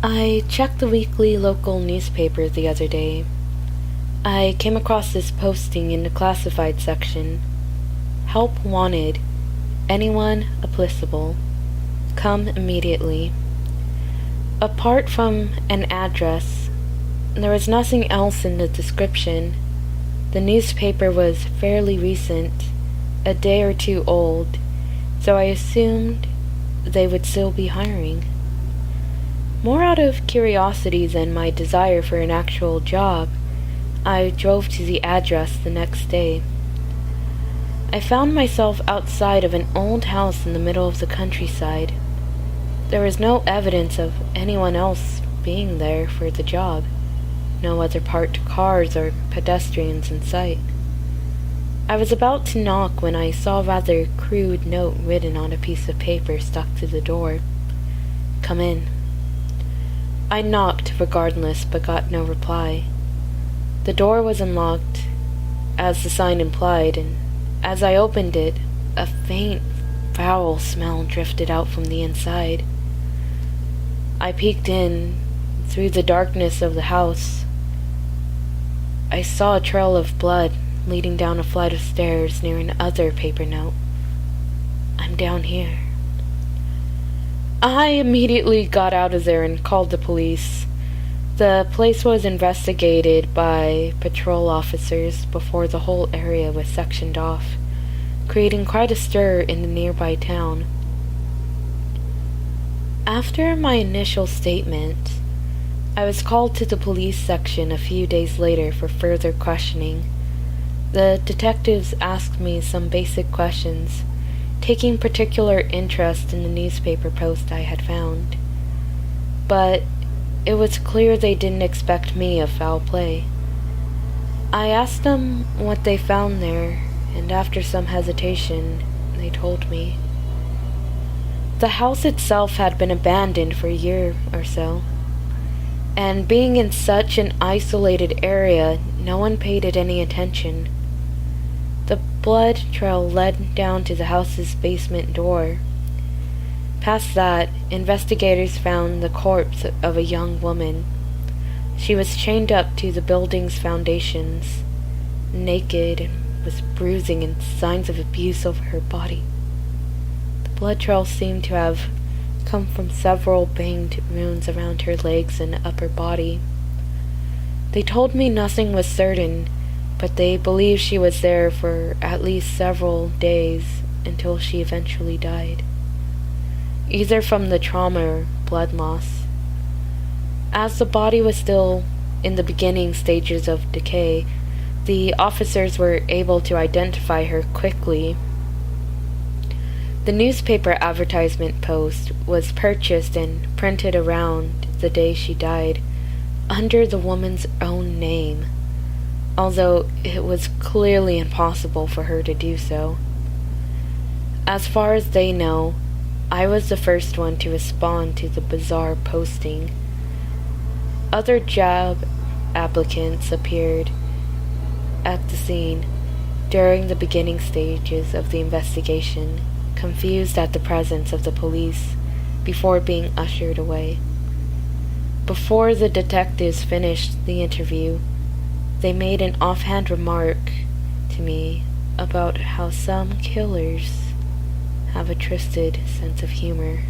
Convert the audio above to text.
I checked the weekly local newspaper the other day. I came across this posting in the classified section. Help wanted. Anyone applicable. Come immediately. Apart from an address, there was nothing else in the description. The newspaper was fairly recent, a day or two old, so I assumed they would still be hiring. More out of curiosity than my desire for an actual job, I drove to the address the next day. I found myself outside of an old house in the middle of the countryside. There was no evidence of anyone else being there for the job, no other parked cars or pedestrians in sight. I was about to knock when I saw a rather crude note written on a piece of paper stuck to the door. Come in. I knocked regardless, but got no reply. The door was unlocked, as the sign implied, and as I opened it, a faint, foul smell drifted out from the inside. I peeked in through the darkness of the house. I saw a trail of blood leading down a flight of stairs near another paper note. I'm down here. I immediately got out of there and called the police. The place was investigated by patrol officers before the whole area was sectioned off, creating quite a stir in the nearby town. After my initial statement, I was called to the police section a few days later for further questioning. The detectives asked me some basic questions, taking particular interest in the newspaper post I had found. But it was clear they didn't expect me of foul play. I asked them what they found there, and after some hesitation, they told me. The house itself had been abandoned for a year or so, and being in such an isolated area, no one paid it any attention. The blood trail led down to the house's basement door. Past that, investigators found the corpse of a young woman. She was chained up to the building's foundations, naked and with bruising and signs of abuse over her body. The blood trail seemed to have come from several banged wounds around her legs and upper body. They told me nothing was certain, but they believed she was there for at least several days until she eventually died, either from the trauma or blood loss. As the body was still in the beginning stages of decay, the officers were able to identify her quickly. The newspaper advertisement post was purchased and printed around the day she died under the woman's own name, although it was clearly impossible for her to do so. As far as they know, I was the first one to respond to the bizarre posting. Other job applicants appeared at the scene during the beginning stages of the investigation, confused at the presence of the police before being ushered away. Before the detectives finished the interview, they made an offhand remark to me about how some killers have a twisted sense of humor.